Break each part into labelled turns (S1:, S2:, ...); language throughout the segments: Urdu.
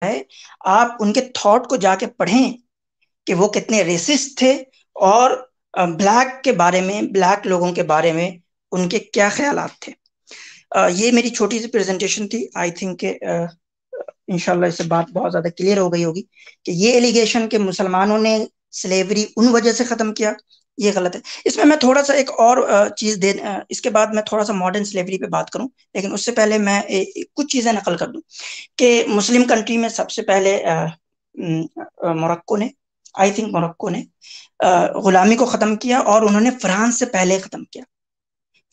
S1: ہے آپ ان کے تھاٹ کو جا کے پڑھیں کہ وہ کتنے ریسسٹ تھے اور بلیک کے بارے میں، بلیک لوگوں کے بارے میں ان کے کیا خیالات تھے. یہ میری چھوٹی سی پریزنٹیشن تھی. آئی تھنک کہ انشاءاللہ اس سے بات بہت زیادہ کلیئر ہو گئی ہوگی کہ یہ ایلیگیشن کہ مسلمانوں نے سلیوری ان وجہ سے ختم کیا، یہ غلط ہے. اس میں تھوڑا سا ایک اور چیز اس کے بعد میں تھوڑا سا ماڈرن سلیوری پہ بات کروں، لیکن اس سے پہلے میں کچھ چیزیں نقل کر دوں کہ مسلم کنٹری میں سب سے پہلے موروکو نے، آئی تھنک موروکو نے غلامی کو ختم کیا، اور انہوں نے فرانس سے پہلے ختم کیا.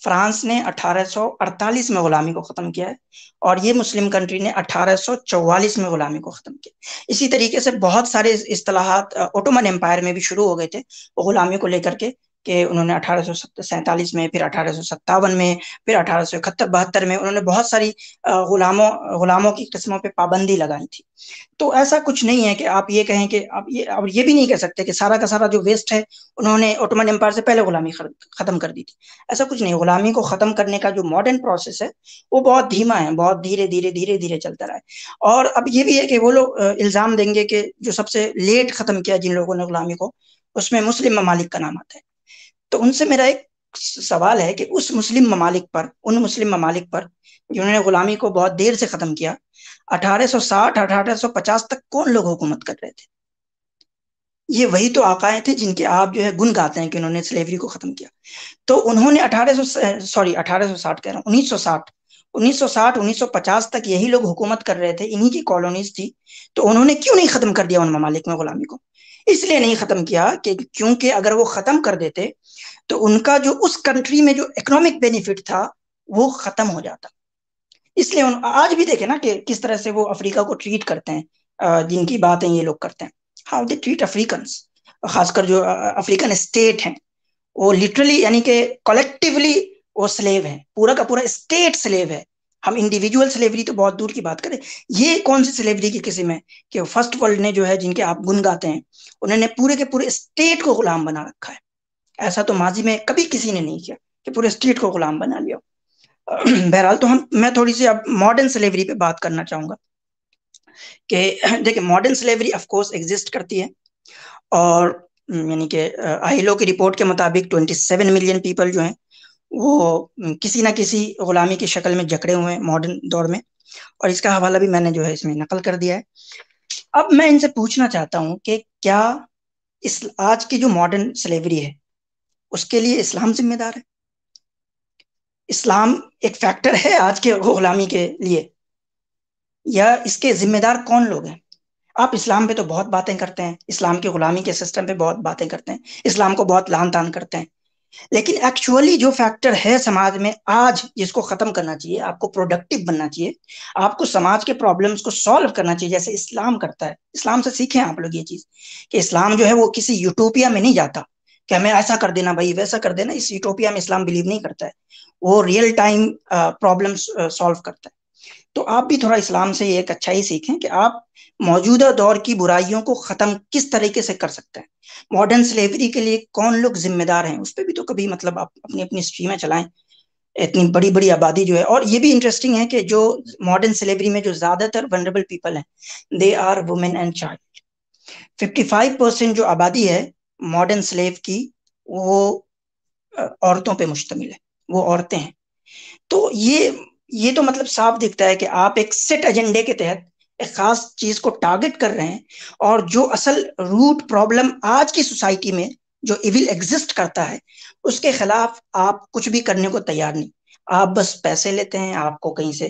S1: فرانس نے 1848 میں غلامی کو ختم کیا ہے، اور یہ مسلم کنٹری نے 1844 میں غلامی کو ختم کیا. اسی طریقے سے بہت سارے اصطلاحات اوٹومن امپائر میں بھی شروع ہو گئے تھے غلامی کو لے کر کے، کہ انہوں نے 1847 میں، پھر 1857 میں، پھر 1871-72 میں انہوں نے بہت ساری غلاموں کی قسموں پہ پابندی لگائی تھی. تو ایسا کچھ نہیں ہے کہ آپ یہ کہیں کہ اب یہ بھی نہیں کہہ سکتے کہ سارا کا سارا جو ویسٹ ہے انہوں نے اوٹومن امپائر سے پہلے غلامی ختم کر دی تھی. ایسا کچھ نہیں. غلامی کو ختم کرنے کا جو ماڈرن پروسیس ہے وہ بہت دھیما ہے، بہت دھیرے دھیرے چلتا رہا ہے. اور اب یہ بھی ہے کہ وہ لوگ الزام دیں گے کہ جو سب سے لیٹ ختم کیا جن لوگوں نے غلامی کو، اس میں مسلم ممالک کا نام آتا ہے. تو ان سے میرا ایک سوال ہے کہ اس مسلم ممالک پر، ان مسلم ممالک پر جنہوں نے غلامی کو بہت دیر سے ختم کیا، 1860 1850 تک کون لوگ حکومت کر رہے تھے؟ یہ وہی تو آقائیں تھے جن کے آپ جو ہے گن گاتے ہیں کہ انہوں نے سلیوری کو ختم کیا. تو انہوں نے 1860 کہہ رہا ہوں 1960 1950 تک یہی لوگ حکومت کر رہے تھے، انہی کی کالونیز تھی. تو انہوں نے کیوں نہیں ختم کر دیا ان ممالک میں غلامی کو؟ اس لیے نہیں ختم کیا کہ کیونکہ اگر وہ ختم کر دیتے تو ان کا جو اس کنٹری میں جو اکنامک بینیفٹ تھا وہ ختم ہو جاتا. اس لیے آج بھی دیکھیں نا کہ کس طرح سے وہ افریقہ کو ٹریٹ کرتے ہیں، جن کی باتیں یہ لوگ کرتے ہیں. ہاؤ دے ٹریٹ افریقنس، خاص کر جو افریقن اسٹیٹ ہیں، وہ لٹرلی یعنی کہ کلیکٹیولی وہ سلیو ہے، پورا کا پورا اسٹیٹ سلیو ہے. ہم انڈیویجول سلیوری تو بہت دور کی بات کریں. یہ کون سی سلیوری کی قسم ہے کہ فرسٹ ورلڈ نے جو ہے، جن کے آپ گن گاتے ہیں، انہوں نے پورے کے پورے اسٹیٹ کو غلام بنا رکھا ہے. ایسا تو ماضی میں کبھی کسی نے نہیں کیا کہ پورے اسٹیٹ کو غلام بنا لیا. بہرحال تو میں تھوڑی سی اب ماڈرن سلیوری پہ بات کرنا چاہوں گا کہ دیکھیں modern slavery of course exist کرتی ہے، اور یعنی کہ آئیلو کی رپورٹ کے مطابق 27 ملین پیپل جو ہیں وہ کسی نہ کسی غلامی کی شکل میں جکڑے ہوئے ہیں ماڈرن دور میں، اور اس کا حوالہ بھی میں نے جو ہے اس میں نقل کر دیا ہے. اب میں ان سے پوچھنا چاہتا ہوں کہ کیا آج کی جو ماڈرن سلیوری ہے اس کے لیے اسلام ذمہ دار ہے؟ اسلام ایک فیکٹر ہے آج کے غلامی کے لیے، یا اس کے ذمہ دار کون لوگ ہیں؟ آپ اسلام پہ تو بہت باتیں کرتے ہیں، اسلام کی غلامی کے سسٹم پہ بہت باتیں کرتے ہیں، اسلام کو بہت لعن طعن کرتے ہیں، لیکن ایکچولی جو فیکٹر ہے سماج میں آج جس کو ختم کرنا چاہیے، آپ کو پروڈکٹیو بننا چاہیے، آپ کو سماج کے پرابلمز کو سالو کرنا چاہیے جیسے اسلام کرتا ہے. اسلام سے سیکھیں آپ لوگ یہ چیز کہ اسلام جو ہے وہ کسی یوٹوپیا میں نہیں جاتا کہ ہمیں ایسا کر دینا بھائی ویسا کر دینا. اس یوٹوپیا میں اسلام بلیو نہیں کرتا ہے، وہ ریئل ٹائم پرابلمز سالو کرتا ہے. تو آپ بھی تھوڑا اسلام سے ایک اچھائی سیکھیں کہ آپ موجودہ دور کی برائیوں کو ختم کس طریقے سے کر سکتے ہیں. ماڈرن سلیوری کے لیے کون لوگ ذمہ دار ہیں اس پہ بھی تو کبھی مطلب آپ اپنی اپنی اسٹریمیں چلائیں. اتنی بڑی بڑی آبادی جو ہے، اور یہ بھی انٹرسٹنگ ہے کہ جو ماڈرن سلیوری میں جو زیادہ تر ونربل پیپل ہیں they are women and child. 55% جو آبادی ہے ماڈرن سلیو کی وہ عورتوں پہ مشتمل ہے، وہ عورتیں ہیں. تو یہ تو مطلب صاف دکھتا ہے کہ آپ ایک سیٹ ایجنڈے کے تحت ایک خاص چیز کو ٹارگٹ کر رہے ہیں، اور جو اصل روٹ پرابلم آج کی سوسائٹی میں جو ایول ایگزسٹ کرتا ہے اس کے خلاف آپ کچھ بھی کرنے کو تیار نہیں. آپ بس پیسے لیتے ہیں، آپ کو کہیں سے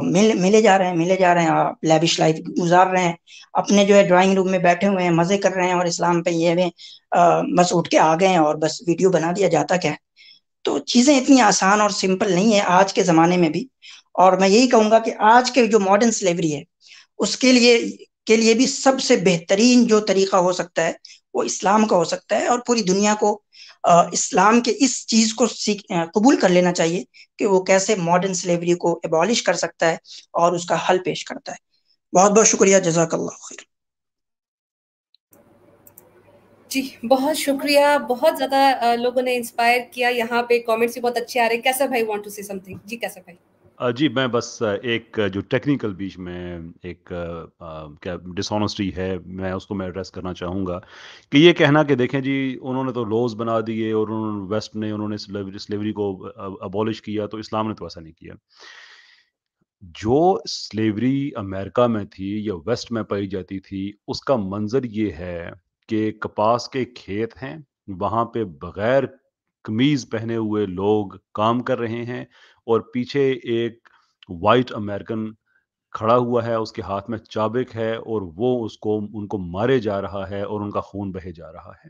S1: ملے جا رہے ہیں، آپ لیوش لائف گزار رہے ہیں، اپنے جو ہے ڈرائنگ روم میں بیٹھے ہوئے ہیں، مزے کر رہے ہیں، اور اسلام پہ یہ بس اٹھ کے آ گئے ہیں اور بس ویڈیو بنا دیا جاتا کیا ہے. تو چیزیں اتنی آسان اور سمپل نہیں ہے آج کے زمانے میں بھی. اور میں یہی کہوں گا کہ آج کے جو ماڈرن سلیوری ہے اس کے لیے بھی سب سے بہترین جو طریقہ ہو سکتا ہے وہ اسلام کا ہو سکتا ہے، اور پوری دنیا کو اسلام کے اس چیز کو قبول کر لینا چاہیے کہ وہ کیسے ماڈرن سلیوری کو ایبالش کر سکتا ہے اور اس کا حل پیش کرتا ہے. بہت بہت شکریہ، جزاک اللہ خیر.
S2: جی بہت شکریہ، بہت زیادہ لوگوں نے انسپائر کیا. یہاں پہ کامنٹس بھی بہت اچھے آ رہے ہیں. کیسر بھائی وانٹ ٹو سے سم تھنگ. جی کیسر بھائی.
S3: جی میں بس ایک جو ٹیکنیکل بیچ میں ایک کیا ڈس ہے میں اس کو میں ایڈریس کرنا چاہوں گا کہ یہ کہنا کہ دیکھیں جی انہوں نے تو لوز بنا دیے اور ویسٹ نے انہوں نے سلیوری کو ابالش کیا تو اسلام نے تو ایسا نہیں کیا. جو سلیوری امریکہ میں تھی یا ویسٹ میں پائی جاتی تھی اس کا منظر یہ ہے کہ کپاس کے کھیت ہیں، وہاں پہ بغیر قمیض پہنے ہوئے لوگ کام کر رہے ہیں اور پیچھے ایک وائٹ امریکن کھڑا ہوا ہے، اس کے ہاتھ میں چابک ہے اور وہ ان کو مارے جا رہا ہے اور ان کا خون بہے جا رہا ہے.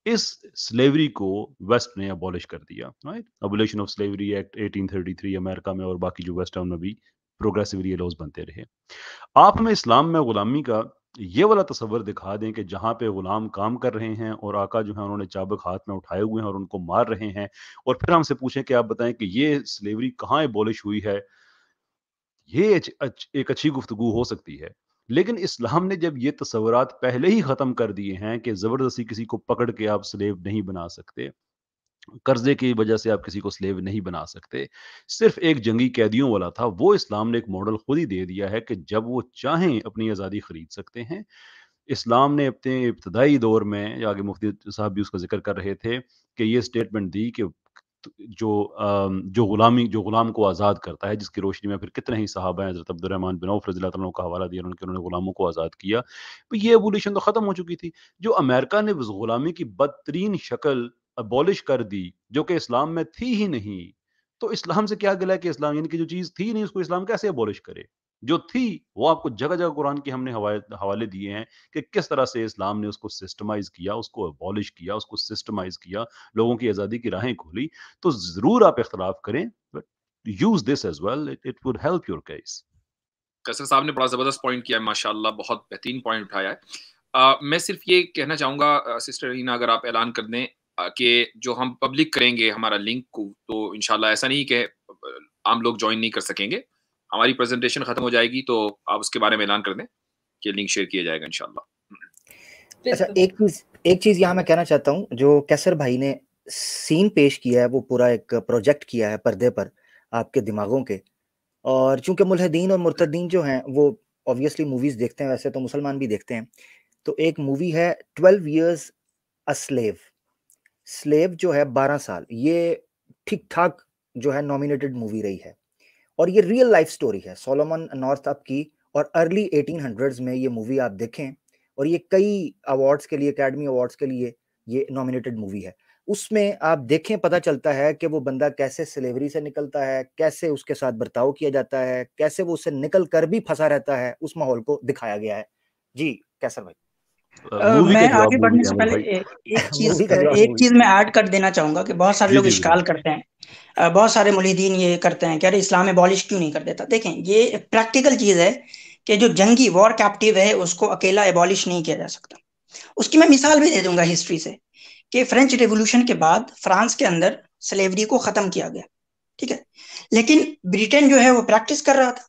S3: اس سلیوری کو ویسٹ نے ابالش کر دیا. ابولیشن آف سلیوری ایکٹ 1833 امریکہ میں اور باقی جو ویسٹ میں بھی پروگریسولی لاز بنتے رہے. آپ ہمیں اسلام میں غلامی کا یہ والا تصور دکھا دیں کہ جہاں پہ غلام کام کر رہے ہیں اور آقا جو ہیں انہوں نے چابک ہاتھ میں اٹھائے ہوئے ہیں اور ان کو مار رہے ہیں، اور پھر ہم سے پوچھیں کہ آپ بتائیں کہ یہ سلیوری کہاں ابالش ہوئی ہے. یہ ایک اچھی گفتگو ہو سکتی ہے، لیکن اسلام نے جب یہ تصورات پہلے ہی ختم کر دیے ہیں کہ زبردستی کسی کو پکڑ کے آپ سلیو نہیں بنا سکتے، قرضے کی وجہ سے آپ کسی کو سلیو نہیں بنا سکتے، صرف ایک جنگی قیدیوں والا تھا، وہ اسلام نے ایک ماڈل خود ہی دے دیا ہے کہ جب وہ چاہیں اپنی آزادی خرید سکتے ہیں. اسلام نے اپنے ابتدائی دور میں، آگے مفتی صاحب بھی اس کا ذکر کر رہے تھے، کہ یہ سٹیٹمنٹ دی کہ جو غلام کو آزاد کرتا ہے، جس کی روشنی میں پھر کتنے ہی صحابہ ہیں، حضرت عبد الرحمن بن عوف رضی اللہ عنہ کا حوالہ دیا انہوں نے غلاموں کو آزاد کیا. تو یہ ایبولیشن تو ختم ہو چکی تھی. جو امریکہ نے غلامی کی بدترین شکل ابولش کر دی جو کہ اسلام میں تھی ہی نہیں، تو اسلام سے کیا گلا ہے کہ اسلام یعنی کہ جو چیز تھی نہیں اس کو اسلام کیسے ابولش کرے. جو تھی وہ آپ کو جگہ جگہ قرآن کے ہم نے حوالے دیے ہیں کہ کس طرح سے اسلام نے اس کو سسٹمائز کیا، اس کو ابولش کیا، اس کو سسٹمائز کیا، لوگوں کی آزادی کی راہیں کھولی. تو ضرور آپ اختلاف کریں، but use this as well, it would help your case.
S4: قیصر صاحب نے بڑا زبردست پوائنٹ کیا ہے، ماشاءاللہ بہت بہترین پوائنٹ اٹھایا ہے. میں صرف یہ کہنا چاہوں گا سسٹر رینا، اگر آپ اعلان کر دیں کہ جو ہم پبلک کریں گے ہمارا لنک کو، تو انشاءاللہ ایسا نہیں کہ عام لوگ جوائن نہیں کر سکیں گے. ہماری پریزنٹیشن ختم ہو جائے گی تو آپ اس کے بارے میں اعلان کر دیں کہ لنک شیئر کیا جائے گا انشاءاللہ.
S5: اچھا ایک چیز یہاں میں کہنا چاہتا ہوں، جو کیسر بھائی نے سین پیش کیا ہے، وہ پورا ایک پروجیکٹ کیا ہے پردے پر آپ کے دماغوں کے، اور چونکہ ملحدین اور مرتدین جو ہیں وہ obviously موویز دیکھتے ہیں، ویسے تو مسلمان بھی دیکھتے ہیں. تو ایک مووی ہے 12 years a slave، سلیو جو ہے 12 سال، یہ ٹھیک ٹھاک جو ہے نامینیٹڈ مووی رہی ہے، اور یہ ریئل لائف سٹوری ہے سولومن نارتھ اپ کی، اور ارلی 1800s میں یہ مووی آپ دیکھیں، اور یہ کئی ایوارڈز کے لیے، اکیڈمی ایوارڈز کے لیے یہ نامینیٹڈ مووی ہے. اس میں آپ دیکھیں پتہ چلتا ہے کہ وہ بندہ کیسے سلیوری سے نکلتا ہے، کیسے اس کے ساتھ برتاؤ کیا جاتا ہے، کیسے وہ اس سے نکل کر بھی پھنسا رہتا ہے، اس ماحول کو دکھایا گیا ہے. جی کیسر بھائی.
S1: میں آگے بڑھنے سے پہلے ایک چیز میں ایڈ کر دینا چاہوں گا کہ بہت سارے لوگ اشکال کرتے ہیں، بہت سارے ملحدین یہ کرتے ہیں کہ ارے اسلام ابالش کیوں نہیں کر دیتا. دیکھیں یہ پریکٹیکل چیز ہے کہ جو جنگی وار کیپٹیو ہے اس کو اکیلا ابالش نہیں کیا جا سکتا. اس کی میں مثال بھی دے دوں گا ہسٹری سے کہ فرینچ ریولوشن کے بعد فرانس کے اندر سلیوری کو ختم کیا گیا، ٹھیک ہے، لیکن برٹن جو ہے وہ پریکٹس کر رہا تھا.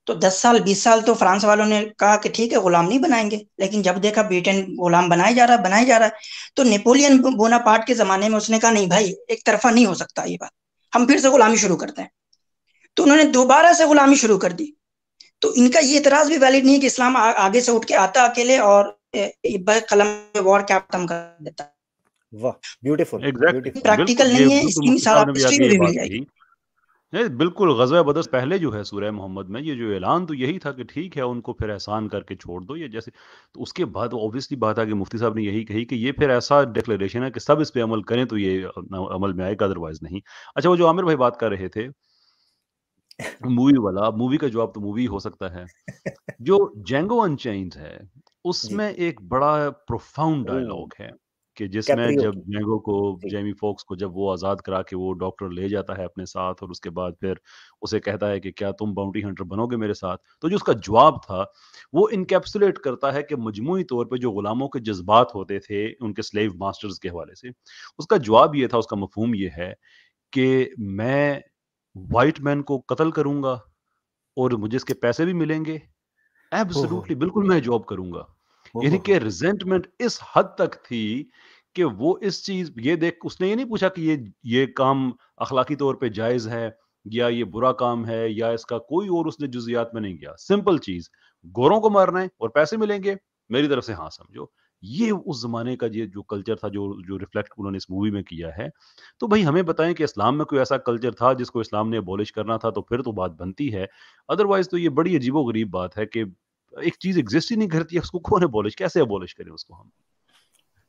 S1: تو 10 سال 20 سال تو فرانس والوں نے کہا کہ ٹھیک ہے غلام نہیں بنائیں گے، لیکن جب دیکھا برٹن غلام بنایا جا رہا ہے تو نیپولین بوناپارٹ کے زمانے میں اس نے کہا نہیں بھائی ایک طرفہ نہیں ہو سکتا یہ بات، ہم پھر سے غلامی شروع کرتے ہیں. تو انہوں نے دوبارہ سے غلامی شروع کر دی. تو ان کا یہ اعتراض بھی ویلڈ نہیں کہ اسلام آگے سے اٹھ کے آتا اکیلے اور قلم وار کیا ختم کر دیتا.
S5: واہ بیوٹیفل،
S1: پریکٹیکل نہیں ہے، اس کی مثال آپ ہسٹری میں بھی مل جائے گی.
S3: بالکل غزوہ بدر پہلے جو ہے سورہ محمد میں یہ جو اعلان تو یہی تھا کہ ٹھیک ہے ان کو پھر احسان کر کے چھوڑ دو، یہ جیسے تو اس کے بعد اوبویسلی بات ہے کہ مفتی صاحب نے یہی کہی کہ یہ پھر ایسا ڈکلیریشن ہے کہ سب اس پہ عمل کریں تو یہ عمل میں آئے گا، ادروائز نہیں. اچھا وہ جو عامر بھائی بات کر رہے تھے مووی والا، مووی کا جواب تو مووی ہو سکتا ہے. جو جینگو انچینڈ ہے اس میں ایک بڑا پروفاؤنڈ ڈائلاگ ہے کہ جس میں جب جینگو کو، جیمی فوکس کو جب وہ آزاد کرا کے وہ ڈاکٹر لے جاتا ہے اپنے ساتھ اور اس کے بعد پھر اسے کہتا ہے کہ کیا تم باؤنٹی ہنٹر بنو گے میرے ساتھ، تو جو اس کا جواب تھا وہ انکیپسولیٹ کرتا ہے کہ مجموعی طور پہ جو غلاموں کے جذبات ہوتے تھے ان کے سلیو ماسٹرز کے حوالے سے. اس کا جواب یہ تھا، اس کا مفہوم یہ ہے کہ میں وائٹ مین کو قتل کروں گا اور مجھے اس کے پیسے بھی ملیں گے، ایبسولوٹلی بالکل میں جاب کروں گا. یعنی کہ ریزنٹمنٹ اس حد تک تھی کہ وہ اس چیز یہ دیکھ اس نے یہ نہیں پوچھا کہ یہ کام اخلاقی طور پہ جائز ہے یا یہ برا کام ہے یا اس کا کوئی اور اس نے جزیات میں نہیں گیا. سمپل چیز, گوروں کو مارنا ہے اور پیسے ملیں گے, میری طرف سے ہاں سمجھو. یہ اس زمانے کا یہ جو کلچر تھا جو ریفلیکٹ انہوں نے اس مووی میں کیا ہے. تو بھائی ہمیں بتائیں کہ اسلام میں کوئی ایسا کلچر تھا جس کو اسلام نے ابولش کرنا تھا, تو پھر تو بات بنتی ہے. ادروائز تو یہ بڑی عجیب و غریب بات ہے کہ ایک چیز ایگزسٹ ہی نہیں کرتی ہے, اس کو کون ابولش, کیسے ابولش کریں اس کو ہم.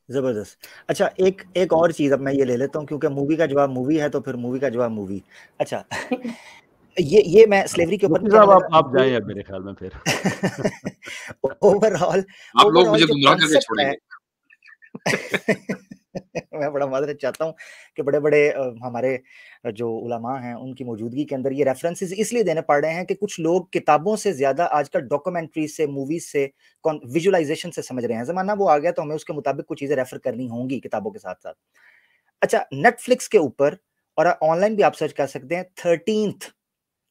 S5: زبردست. اچھا ایک اور چیز اب میں یہ لے لیتا ہوں کیونکہ مووی کا جواب مووی ہے تو پھر مووی کا جواب مووی. اچھا یہ میں سلیوری کے اوپر
S3: صاحب آپ جائیں اب میرے خیال میں پھر.
S5: اوور آل
S4: آپ لوگ مجھے
S5: جو
S4: گمراہ کر کے
S5: کانسیپٹ
S4: چھوڑیں
S5: ہے, میں بڑا معذرت چاہتا ہوں کہ بڑے بڑے ہمارے جو علماء ہیں ان کی موجودگی کے اندر یہ ریفرنسز اس لیے دینے پڑ رہے ہیں کہ کچھ لوگ کتابوں سے زیادہ آج کل ڈاکومنٹری سے, موویز سے, ویژولائزیشن سے سمجھ رہے ہیں. زمانہ وہ آ گیا تو ہمیں اس کے مطابق کچھ چیزیں ریفر کرنی ہوں گی کتابوں کے ساتھ ساتھ. اچھا نیٹ فلکس کے اوپر اور آن لائن بھی آپ سرچ کر سکتے ہیں 13th,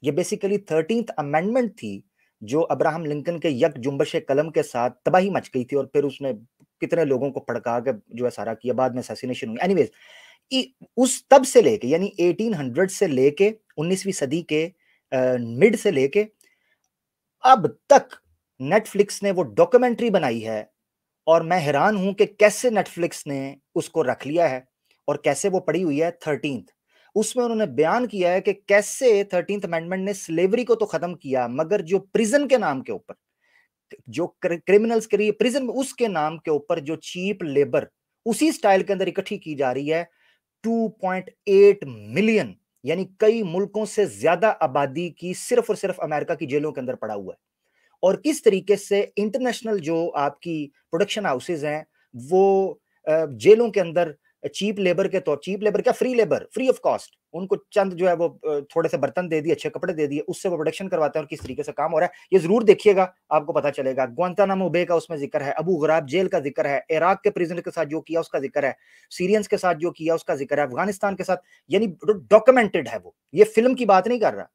S5: یہ بیسیکلی 13th امینڈمنٹ تھی جو ابراہم لنکن کے یک جنبش قلم کے ساتھ تباہی مچ گئی تھی اور پھر اس نے کتنے لوگوں کو پھڑکا کے جو ہے سارا کیا, بعد میں اسیسینیشن ہوئی. اینی ویز اس تب سے لے کے یعنی 1800 سے لے کے 19ویں صدی کے مڈ سے لے کے اب تک نیٹ فلکس نے وہ ڈاکومنٹری بنائی ہے, اور میں حیران ہوں کہ کیسے نیٹ فلکس نے اس کو رکھ لیا ہے اور کیسے وہ پڑی ہوئی ہے 13th. اس میں انہوں نے بیان کیا ہے کہ کیسے 13th امینڈمنٹ نے سلیوری کو تو ختم کیا, مگر جو پریزن کے نام کے اوپر, جو کرمنلز کے لیے پریزن, اس کے نام کے اوپر جو چیپ لیبر اسی سٹائل کے اندر اکٹھی کی جا رہی ہے 2.8 ملین, یعنی کئی ملکوں سے زیادہ آبادی کی صرف اور صرف امریکہ کی جیلوں کے اندر پڑا ہوا ہے. اور کس طریقے سے انٹرنیشنل جو آپ کی پروڈکشن ہاؤسز ہیں وہ جیلوں کے اندر چیپ لیبر کے طور, چیپ لیبر کیا, free labour, free of cost, ان کو چند جو ہے وہ تھوڑے سے برتن دے دیے, اچھے کپڑے دے دیے, اس سے وہ پروڈکشن کرواتے ہیں اور کس طریقے سے کام ہو رہا ہے یہ ضرور دیکھیے گا, آپ کو پتا چلے گا. گوانتانامو بے کا اس میں ذکر ہے, ابو غراب جیل کا ذکر ہے, عراق کے پریزنر کے ساتھ جو کیا اس کا ذکر ہے, سیرینز کے ساتھ جو کیا اس کا ذکر ہے, افغانستان کے ساتھ, یعنی ڈاکومنٹڈ ہے وہ. یہ فلم کی بات نہیں کر رہا,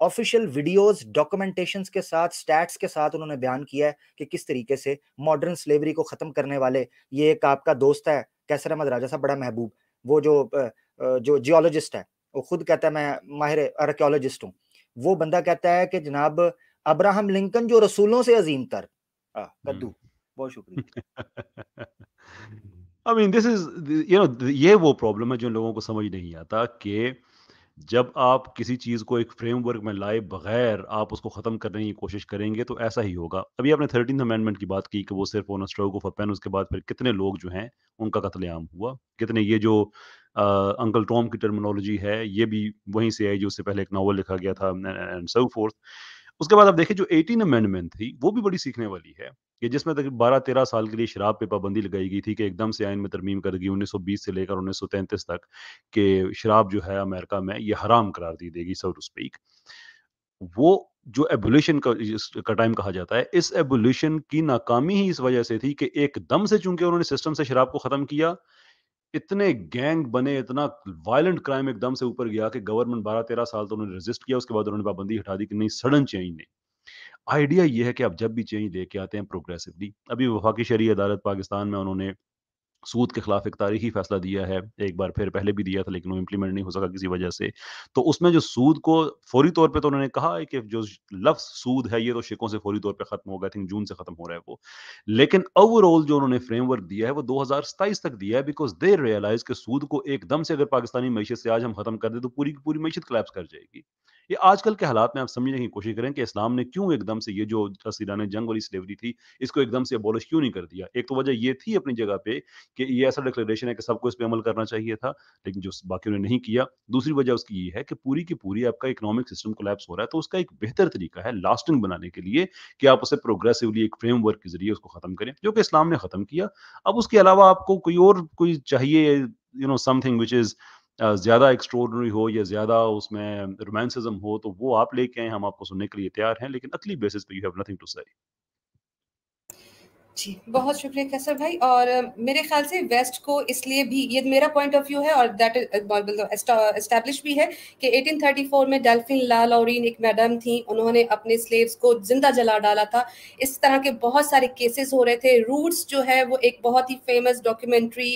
S5: آفیشیل ویڈیوز, ڈاکومنٹیشنز کے ساتھ, سٹیٹس کے ساتھ انہوں نے بیان کیا ہے کہ کس طریقے سے ماڈرن سلیوری کو ختم کرنے والے, یہ ایک آپ کا دوست ہے کیسر احمد راجہ صاحب, بڑا محبوب, وہ جو جیولوجسٹ ہے, وہ خود کہتا ہے میں ماہر آرکیولوجسٹ ہوں, وہ بندہ کہتا ہے کہ جناب ابراہم لنکن جو رسولوں سے عظیم تر کدو. بہت شکریہ.
S3: I mean, this is, یہ وہ پرابلم ہے جو لوگوں کو سمجھ نہیں آتا کہ جب آپ کسی چیز کو ایک فریم ورک میں لائے بغیر آپ اس کو ختم کرنے کی کوشش کریں گے تو ایسا ہی ہوگا. ابھی آپ نے 13th امینڈمنٹ کی بات کی کہ وہ صرف آن اسٹروک آف اے پین, اس کے بعد پھر کتنے لوگ جو ہیں ان کا قتل عام ہوا, کتنے, یہ جو انکل ٹام کی ٹرمینالوجی ہے یہ بھی وہیں سے آئی جو اس سے پہلے ایک ناول لکھا گیا تھا اینڈ سو فورتھ. اس کے بعد آپ دیکھیں جو 18 امینڈمنٹ تھی وہ بھی بڑی سیکھنے والی ہے کہ جس میں تقریباً 12-13 سال کے لیے شراب پہ پابندی لگائی گئی تھی کہ ایک دم سے آئین میں ترمیم کر دی 1920 سے لے کر 1933 تک کہ شراب جو ہے امریکہ میں یہ حرام قرار دی دے گی, سو ٹو اسپیک. وہ جو ایبولیشن کا ٹائم کہا جاتا ہے, اس ایبولیشن کی ناکامی ہی اس وجہ سے تھی کہ ایک دم سے چونکہ انہوں نے سسٹم سے شراب کو ختم کیا, اتنے گینگ بنے, اتنا وائلنٹ کرائم ایک دم سے اوپر گیا کہ گورنمنٹ 12-13 سال تو انہوں نے ریزسٹ کیا, اس کے بعد انہوں نے پابندی ہٹا دی کہ نہیں, سڈن چینج نہیں. آئیڈیا یہ ہے کہ آپ جب بھی چینج لے کے آتے ہیں پروگریسولی, ابھی وفاقی شرعی عدالت پاکستان میں انہوں نے سود کے خلاف ایک تاریخی فیصلہ دیا ہے, ایک بار پھر پہلے بھی دیا تھا لیکن وہ امپلیمنٹ نہیں ہو سکا کسی وجہ سے. تو اس میں جو سود کو فوری طور پہ تو انہوں نے کہا ہے کہ جو لفظ سود ہے یہ تو شکوں سے فوری طور پہ ختم ہوگا, تھنک جون سے ختم ہو رہا ہے وہ, لیکن اوور آل جو انہوں نے فریم ورک دیا ہے وہ 2027 تک دیا ہے, بیکاز دے ریئلائز کہ سود کو ایک دم سے اگر پاکستانی معیشت سے آج ہم ختم کر دیں تو پوری کی پوری معیشت کلیپس کر جائے گی. یہ آج کل کے حالات میں آپ سمجھنے کی کوشش کریں کہ اسلام نے کیوں ایک دم سے یہ جو اسیران جنگ والی سلیوری تھی اس کو ایک دم سے ابولش کیوں نہیں کر دیا. ایک تو وجہ یہ تھی اپنی جگہ پہ کہ یہ ایسا ڈکلیریشن ہے کہ سب کو اس پہ عمل کرنا چاہیے تھا, لیکن جو باقیوں نے نہیں کیا. دوسری وجہ اس کی یہ ہے کہ پوری کی پوری آپ کا اکنامک سسٹم کولیپس ہو رہا ہے, تو اس کا ایک بہتر طریقہ ہے لاسٹنگ بنانے کے لیے کہ آپ اسے پروگریسولی ایک فریم ورک کے ذریعے اس کو ختم کریں, جو کہ اسلام نے ختم کیا. اب اس کے علاوہ آپ کو کوئی چاہیے سم تھنگ وچ از زیادہ ایکسٹراڈنری ہو یا زیادہ اس میں رومانسزم ہو, تو وہ آپ لے کے آئیں, ہم آپ کو سننے کے لیے تیار ہیں, لیکن عقلی بیسس پہ یو ہیو نتھنگ ٹو سے.
S2: جی بہت شکریہ کیسر بھائی. اور میرے خیال سے ویسٹ کو اس لیے بھی, یہ میرا پوائنٹ آف ویو ہے اور دیٹ اسٹیبلش بھی ہے کہ 1834 میں ڈیلفن لا لورین ایک میڈم تھیں, انہوں نے اپنے سلیوز کو زندہ جلا ڈالا تھا. اس طرح کے بہت سارے کیسز ہو رہے تھے. روٹس جو ہے وہ ایک بہت ہی فیمس ڈاکیومنٹری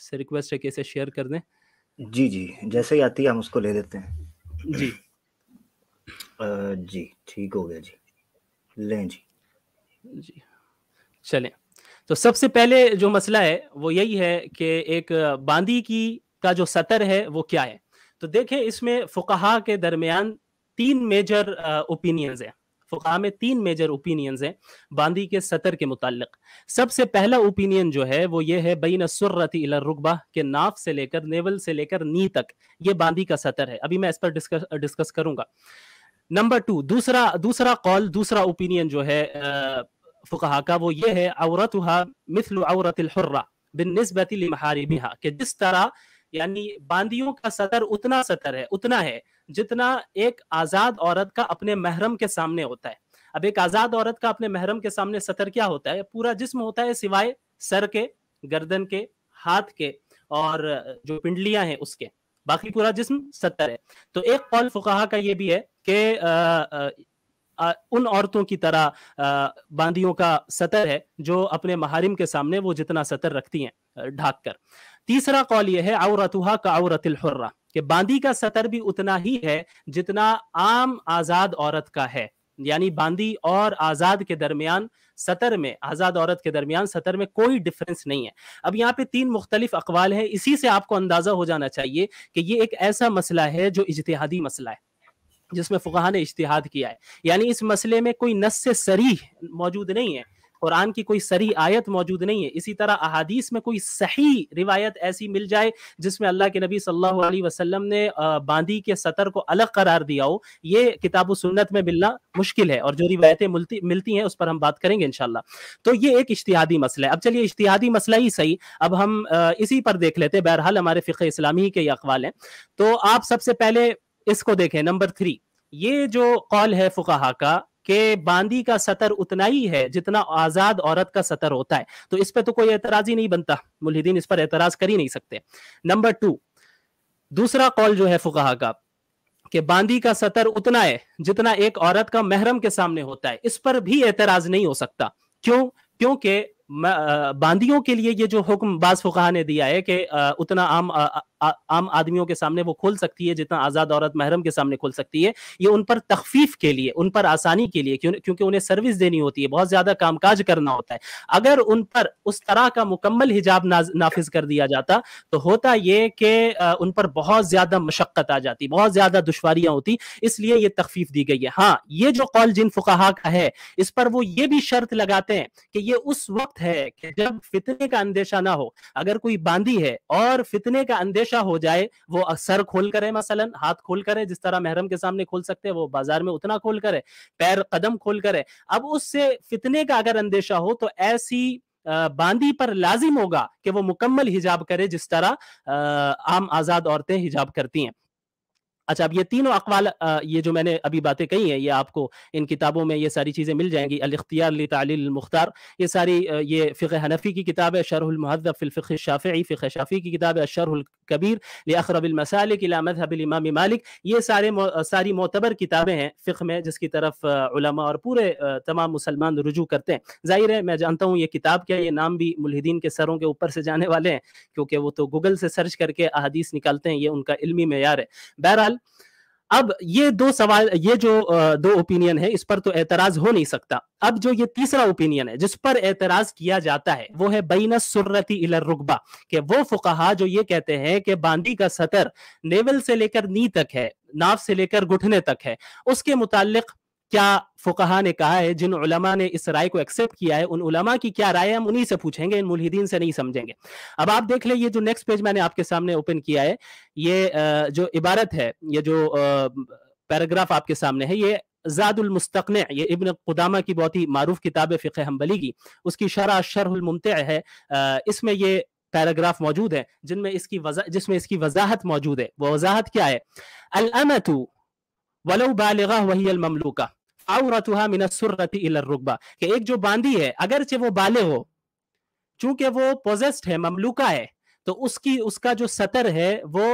S6: سے ریکویسٹ ہے کہ اسے شیئر کر دیں.
S5: جی جی جیسے ہی آتی ہے ہم اس کو لے لیتے ہیں.
S6: جی
S5: جی ٹھیک ہو گیا جی, لیں جی.
S6: جی چلیں. تو سب سے پہلے جو مسئلہ ہے وہ یہی ہے کہ ایک باندی کا جو سطر ہے وہ کیا ہے. تو دیکھیں اس میں فقہا کے درمیان 3 میجر اوپینینز ہیں. فقہا میں 3 میجر اوپینینز ہیں باندی کے سطر کے متعلق. سب سے پہلا اوپینین جو ہے وہ یہ ہے بین السرۃ الی الرکبہ, کہ ناف سے لے کر نیول سے لے کر نی تک یہ باندی کا سطر ہے. ابھی میں اس پر ڈسکس کروں گا. نمبر 2, دوسرا قول, دوسرا اوپینین جو ہے فقہا کا وہ یہ ہے عورتها مثل عورت الحرہ بالنسبۃ لمحارمها, کہ جس طرح یعنی باندیوں کا سطر اتنا ہے جتنا ایک آزاد عورت کا اپنے محرم کے سامنے ہوتا ہے. اب ایک آزاد عورت کا اپنے محرم کے سامنے سطر کیا ہوتا ہے؟ پورا جسم ہوتا ہے سوائے سر کے, گردن کے, ہاتھ کے اور جو پنڈلیاں ہیں اس کے, باقی پورا جسم سطر ہے. تو ایک قول فقہا کا یہ بھی ہے کہ ان عورتوں کی طرح باندیوں کا سطر ہے جو اپنے محارم کے سامنے وہ جتنا سطر رکھتی ہیں ڈھانک کر. تیسرا قول یہ ہے عورتها كعورت الحرہ, کہ باندی کا سطر بھی اتنا ہی ہے جتنا عام آزاد عورت کا ہے. یعنی باندی اور آزاد کے درمیان سطر میں, آزاد عورت کے درمیان سطر میں کوئی ڈفرنس نہیں ہے. اب یہاں پہ 3 مختلف اقوال ہیں. اسی سے آپ کو اندازہ ہو جانا چاہیے کہ یہ ایک ایسا مسئلہ ہے جو اجتہادی مسئلہ ہے جس میں فقہا نے اجتہاد کیا ہے. یعنی اس مسئلے میں کوئی نص صریح موجود نہیں ہے, قرآن کی کوئی صریح آیت موجود نہیں ہے. اسی طرح احادیث میں کوئی صحیح روایت ایسی مل جائے جس میں اللہ کے نبی صلی اللہ علیہ وسلم نے باندی کے سطر کو الگ قرار دیا ہو, یہ کتاب و سنت میں ملنا مشکل ہے. اور جو روایتیں ملتی ہیں اس پر ہم بات کریں گے انشاءاللہ. تو یہ ایک اجتہادی مسئلہ ہے. اب چلیے اجتہادی مسئلہ ہی صحیح, اب ہم اسی پر دیکھ لیتے ہیں. بہرحال ہمارے فقہ اسلامی کے یہ اقوال ہیں. تو آپ سب سے پہلے اس کو دیکھیں. نمبر 3, یہ جو قول ہے فقہا کا کہ باندی کا سطر اتنا ہی ہے جتنا آزاد عورت کا سطر ہوتا ہے, تو اس پہ تو کوئی اعتراض ہی نہیں بنتا, ملحدین اس پر اعتراض کر ہی نہیں سکتے. نمبر 2, دوسرا قول جو ہے فقہا کا کہ باندی کا سطر اتنا ہے جتنا ایک عورت کا محرم کے سامنے ہوتا ہے, اس پر بھی اعتراض نہیں ہو سکتا. کیونکہ باندیوں کے لیے یہ جو حکم بعض فقہا نے دیا ہے کہ اتنا عام آدمیوں کے سامنے وہ کھول سکتی ہے جتنا آزاد عورت محرم کے سامنے کھول سکتی ہے, یہ ان پر تخفیف کے لیے, ان پر آسانی کے لیے, کیونکہ انہیں سروس دینی ہوتی ہے, بہت زیادہ کام کاج کرنا ہوتا ہے. اگر ان پر اس طرح کا مکمل حجاب نافذ کر دیا جاتا تو ہوتا یہ کہ ان پر بہت زیادہ مشقت آ جاتی, بہت زیادہ دشواریاں ہوتی, اس لیے یہ تخفیف دی گئی ہے. ہاں, یہ جو قول جن فقہا کا ہے اس پر وہ یہ بھی شرط لگاتے ہیں کہ یہ اس وقت ہے کہ جب فتنے کا اندیشہ نہ ہو. اگر کوئی باندی ہے اور فتنے کا اندیشہ ہو جائے, وہ سر کھول کرے, مثلا ہاتھ کھول کرے, جس طرح محرم کے سامنے کھول سکتے ہیں وہ بازار میں اتنا کھول کرے, پیر قدم کھول کرے. اب اس سے فتنے کا اگر اندیشہ ہو تو ایسی باندی پر لازم ہوگا کہ وہ مکمل حجاب کرے جس طرح عام آزاد عورتیں حجاب کرتی ہیں. اچھا, اب یہ تینوں اقوال, یہ جو میں نے ابھی باتیں کہی ہیں, یہ آپ کو ان کتابوں میں یہ ساری چیزیں مل جائیں گی. الاختیار لتعلیل المختار, یہ ساری, یہ فقہ حنفی کی کتاب ہے. شرح المہذب فی الفقہ الشافعی, فقہ شافعی کی کتاب ہے. الشرح الکبیر لاقرب المسالک الی مذہب الامام مالک. یہ ساری معتبر کتابیں ہیں فقہ میں جس کی طرف علماء اور پورے تمام مسلمان رجوع کرتے ہیں. ظاہر ہے میں جانتا ہوں یہ کتاب کیا, یہ نام بھی ملحدین کے سروں کے اوپر سے جانے والے ہیں کیونکہ وہ تو گوگل سے سرچ کر کے احادیث نکالتے ہیں, یہ ان کا علمی معیار ہے. بہرحال اب یہ جو 2 اوپینین ہے اس پر تو اعتراض ہو نہیں سکتا. اب جو یہ تیسرا اوپینین ہے جس پر اعتراض کیا جاتا ہے وہ ہے بین السرۃ الی الرکبہ, کہ وہ فقہا جو یہ کہتے ہیں کہ باندی کا سطر نیول سے لے کر نی تک ہے, ناف سے لے کر گھٹنے تک ہے, اس کے متعلق کیا فقہا نے کہا ہے. جن علماء نے اس رائے کو ایکسپٹ کیا ہے ان علماء کی کیا رائے ہے ہم انہی سے پوچھیں گے, ان ملحدین سے نہیں سمجھیں گے. اب آپ دیکھ لیں, یہ جو نیکسٹ پیج میں نے آپ کے سامنے اوپن کیا ہے, یہ جو عبارت ہے, یہ جو پیراگراف آپ کے سامنے ہے, یہ زاد المستقنع, یہ ابن قدامہ کی بہت ہی معروف کتاب ہے فقہ حنبلی کی, اس کی شرح الممتع ہے. اس میں یہ پیراگراف موجود ہے جس میں اس کی وضاحت موجود ہے. وہ وضاحت کیا ہے؟ الامۃ ولو بالغہ وہی المملوکہ عورتها من السرۃ الی الرکبہ, کہ ایک جو باندی ہے اگرچہ وہ بالغ ہو, چونکہ وہ پوزیسڈ ہے, مملوکہ ہے, تو اس کا جو سطر ہے وہ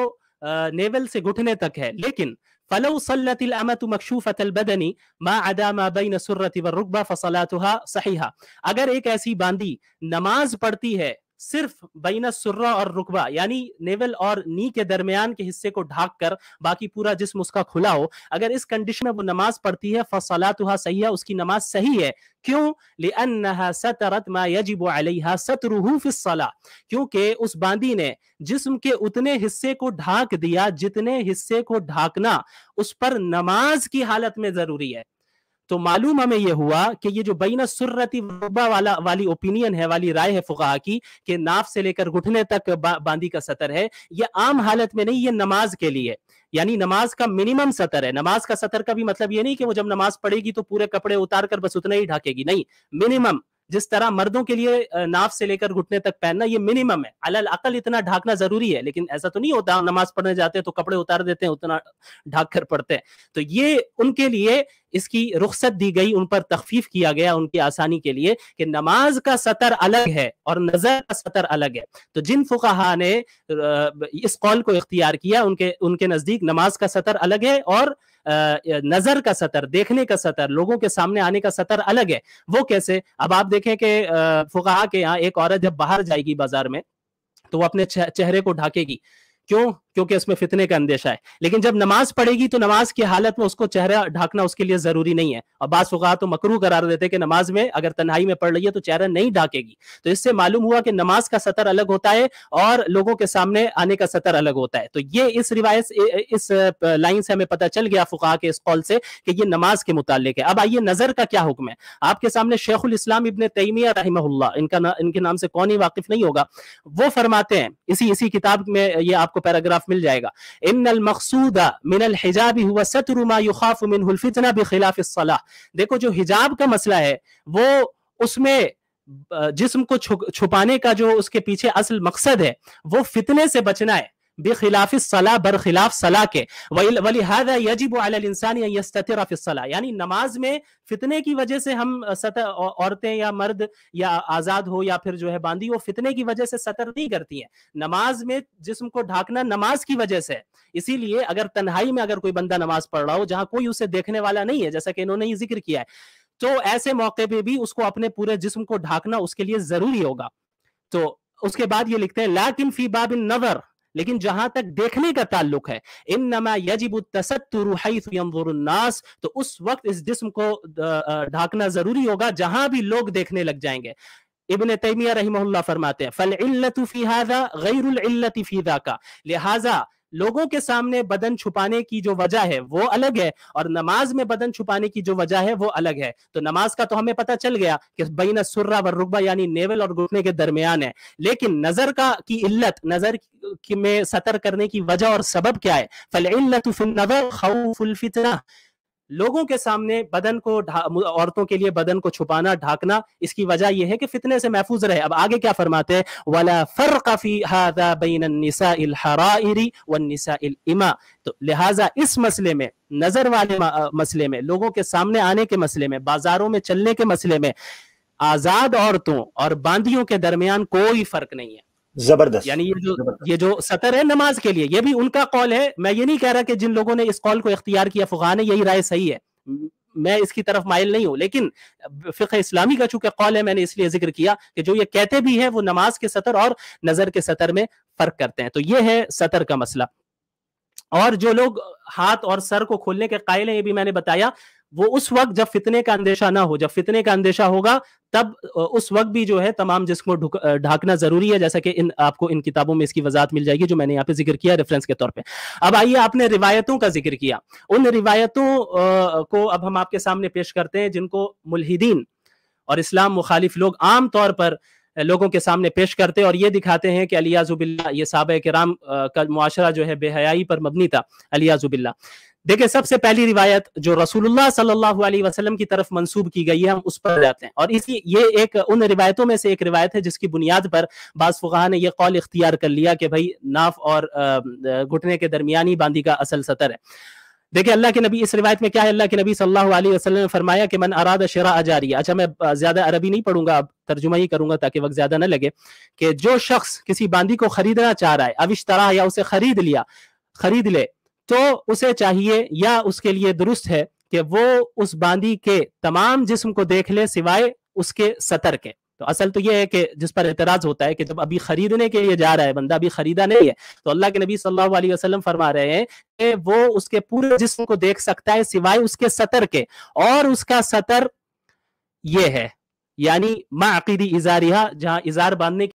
S6: نیول سے گھٹنے تک ہے. لیکن فلو صلت الامۃ مکشوفۃ البدن ما عدا ما بین السرۃ والرکبہ فصلاتها صحیحہ, اگر ایک ایسی باندی نماز پڑھتی ہے صرف بین سرہ اور رکبہ یعنی نیول اور نی کے درمیان کے حصے کو ڈھانک کر باقی پورا جسم اس کا کھلا ہو، اگر اس کنڈیشن میں وہ نماز پڑھتی ہے فصلاتها صحیحہ، اس کی نماز صحیح ہے. کیوں؟ لأنها سترت ما يجب عليها ستره في الصلاة، کیونکہ اس باندی نے جسم کے اتنے حصے کو ڈھانک دیا جتنے حصے کو ڈھانکنا اس پر نماز کی حالت میں ضروری ہے. تو معلوم ہمیں یہ ہوا کہ یہ جو بین سرتی ربا والی اوپینین ہے، والی رائے ہے فقہا کی کہ ناف سے لے کر گھٹنے تک باندی کا سطر ہے، یہ عام حالت میں نہیں، یہ نماز کے لیے، یعنی نماز کا منیمم سطر ہے. نماز کا سطر کا بھی مطلب یہ نہیں کہ وہ جب نماز پڑھے گی تو پورے کپڑے اتار کر بس اتنا ہی ڈھاکے گی، نہیں، منیمم. جس طرح مردوں کے لیے ناف سے لے کر گھٹنے تک پہننا یہ منیمم ہے، علی الاقل اتنا ڈھانکنا ضروری ہے. لیکن ایسا تو نہیں ہوتا نماز پڑھنے جاتے ہیں تو کپڑے اتار دیتے ہیں، اتنا ڈھانک کر پڑھتے ہیں. تو یہ ان کے لیے اس کی رخصت دی گئی، ان پر تخفیف کیا گیا ان کی آسانی کے لیے کہ نماز کا سطر الگ ہے اور نظر کا سطر الگ ہے. تو جن فقہا نے اس قول کو اختیار کیا ان کے نزدیک نماز کا سطر الگ ہے اور نظر کا سطر، دیکھنے کا سطر، لوگوں کے سامنے آنے کا سطر الگ ہے. وہ کیسے؟ اب آپ دیکھیں کہ فقہا کے یہاں ایک عورت جب باہر جائے گی بازار میں تو وہ اپنے چہرے کو ڈھاکے گی. کیوں؟ کیونکہ اس میں فتنے کا اندیشہ ہے. لیکن جب نماز پڑھے گی تو نماز کی حالت میں اس کو چہرہ ڈھانکنا اس کے لیے ضروری نہیں ہے. اور بعض فقہا تو مکروہ قرار دیتے کہ نماز میں اگر تنہائی میں پڑھ رہی ہے تو چہرہ نہیں ڈھانکے گی. تو اس سے معلوم ہوا کہ نماز کا سطر الگ ہوتا ہے اور لوگوں کے سامنے آنے کا سطر الگ ہوتا ہے. تو یہ اس روایت اس لائن سے ہمیں پتہ چل گیا فقہا کے اس قول سے کہ یہ نماز کے متعلق ہے. اب آئیے نظر کا کیا حکم ہے. آپ کے سامنے شیخ الاسلام ابن تیمیہ رحمہ اللہ، ان کے نام سے کون ہی واقف نہیں ہوگا، وہ فرماتے ہیں اسی کتاب میں یہ آپ کو پیراگراف مل جائے گا، ان المقصود من الحجاب هو ستر ما يخاف منه الفتنہ بخلاف الصلاة. دیکھو جو حجاب کا مسئلہ ہے وہ اس میں جسم کو چھپانے کا جو اس کے پیچھے اصل مقصد ہے وہ فتنے سے بچنا ہے، بخلاف الصلاة، برخلاف صلاح کے. ولہذا یجب علی الانسان ان یستتر فی الصلاة، یعنی نماز میں فتنے کی وجہ سے ہم عورتیں یا مرد یا آزاد ہو یا پھر جو ہے باندی ہو، فتنے کی وجہ سے ستر نہیں کرتی ہیں. نماز میں جسم کو ڈھانکنا نماز کی وجہ سے. اسی لیے اگر تنہائی میں اگر کوئی بندہ نماز پڑھ رہا ہو جہاں کوئی اسے دیکھنے والا نہیں ہے، جیسا کہ انہوں نے یہ ذکر کیا ہے، تو ایسے موقع پہ بھی اس کو اپنے پورے جسم کو ڈھانکنا اس کے لیے ضروری ہوگا. تو اس کے بعد یہ لکھتے ہیں لیکن فی باب النظر، لیکن جہاں تک دیکھنے کا تعلق ہے، انما یجب التستر حیث ينظر الناس، تو اس وقت اس جسم کو ڈھانکنا ضروری ہوگا جہاں بھی لوگ دیکھنے لگ جائیں گے. ابن تیمیہ رحمہ اللہ فرماتے ہیں فالعلت فی هذا غیر العلت فی ذاک، لہذا لوگوں کے سامنے بدن چھپانے کی جو وجہ ہے وہ الگ ہے اور نماز میں بدن چھپانے کی جو وجہ ہے وہ الگ ہے. تو نماز کا تو ہمیں پتہ چل گیا کہ بین السرہ والرکبہ یعنی نیول اور گھٹنے کے درمیان ہے. لیکن نظر کی علت، نظر میں ستر کرنے کی وجہ اور سبب کیا ہے؟ فالعلت فی النظر خوف الفتنہ، لوگوں کے سامنے بدن کو عورتوں کے لیے بدن کو چھپانا، ڈھانکنا، اس کی وجہ یہ ہے کہ فتنے سے محفوظ رہے. اب آگے کیا فرماتے ہیں؟ وَلَا فَرْقَ فِي هَذَا بَيْنَ النِّسَاءِ الْحَرَائِرِ وَالنِّسَاءِ الْإِمَا. تو لہٰذا اس مسئلے میں، نظر والے مسئلے میں، لوگوں کے سامنے آنے کے مسئلے میں، بازاروں میں چلنے کے مسئلے میں آزاد عورتوں اور باندیوں کے درمیان کوئی فرق نہیں ہے.
S5: زبردست.
S6: یعنی یہ جو سطر ہے نماز کے لیے، یہ بھی ان کا قول ہے. میں یہ نہیں کہہ رہا کہ جن لوگوں نے اس قول کو اختیار کیا فقہا نے یہی رائے صحیح ہے، میں اس کی طرف مائل نہیں ہوں. لیکن فقہ اسلامی کا چونکہ قول ہے میں نے اس لیے ذکر کیا کہ جو یہ کہتے بھی ہیں وہ نماز کے سطر اور نظر کے سطر میں فرق کرتے ہیں. تو یہ ہے سطر کا مسئلہ. اور جو لوگ ہاتھ اور سر کو کھولنے کے قائل ہیں، یہ بھی میں نے بتایا، وہ اس وقت جب فتنے کا اندیشہ نہ ہو. جب فتنے کا اندیشہ ہوگا تب اس وقت بھی جو ہے تمام جسم کو ڈھانکنا ضروری ہے، جیسا کہ آپ کو ان کتابوں میں اس کی وضاحت مل جائے گی جو میں نے یہاں پہ ذکر کیا ریفرنس کے طور پہ. اب آئیے، آپ نے روایتوں کا ذکر کیا، ان روایتوں کو اب ہم آپ کے سامنے پیش کرتے ہیں جن کو ملحدین اور اسلام مخالف لوگ عام طور پر لوگوں کے سامنے پیش کرتے اور یہ دکھاتے ہیں کہ علیاذ باللہ یہ صحابہ کرام کا معاشرہ جو ہے بے حیائی پر مبنی تھا، علیاذ باللہ. دیکھیں، سب سے پہلی روایت جو رسول اللہ صلی اللہ علیہ وسلم کی طرف منسوب کی گئی ہے، ہم اس پر جاتے ہیں. اور یہ ایک ان روایتوں میں سے ایک روایت ہے جس کی بنیاد پر بعض فقہا نے یہ قول اختیار کر لیا کہ بھائی ناف اور گھٹنے کے درمیانی باندی کا اصل سطر ہے. دیکھیں اللہ کے نبی، اس روایت میں کیا ہے؟ اللہ کے نبی صلی اللہ علیہ وسلم نے فرمایا کہ من اراد شراء جاریہ. اچھا، میں زیادہ عربی نہیں پڑھوں گا، اب ترجمہ ہی کروں گا تاکہ وقت زیادہ نہ لگے. کہ جو شخص کسی باندی کو خریدنا چاہ رہا ہے، اوشترا، یا اسے خرید لے، تو اسے چاہیے یا اس کے لیے درست ہے کہ وہ اس باندی کے تمام جسم کو دیکھ لے سوائے اس کے سطر کے. تو اصل تو یہ ہے کہ جس پر اعتراض ہوتا ہے کہ جب ابھی خریدنے کے لیے جا رہا ہے بندہ، ابھی خریدا نہیں ہے، تو اللہ کے نبی صلی اللہ علیہ وسلم فرما رہے ہیں کہ وہ اس کے پورے جسم کو دیکھ سکتا ہے سوائے اس کے سطر کے، اور اس کا سطر یہ ہے، یعنی ما عقیدی ازاریہ، جہاں ازار باندھنے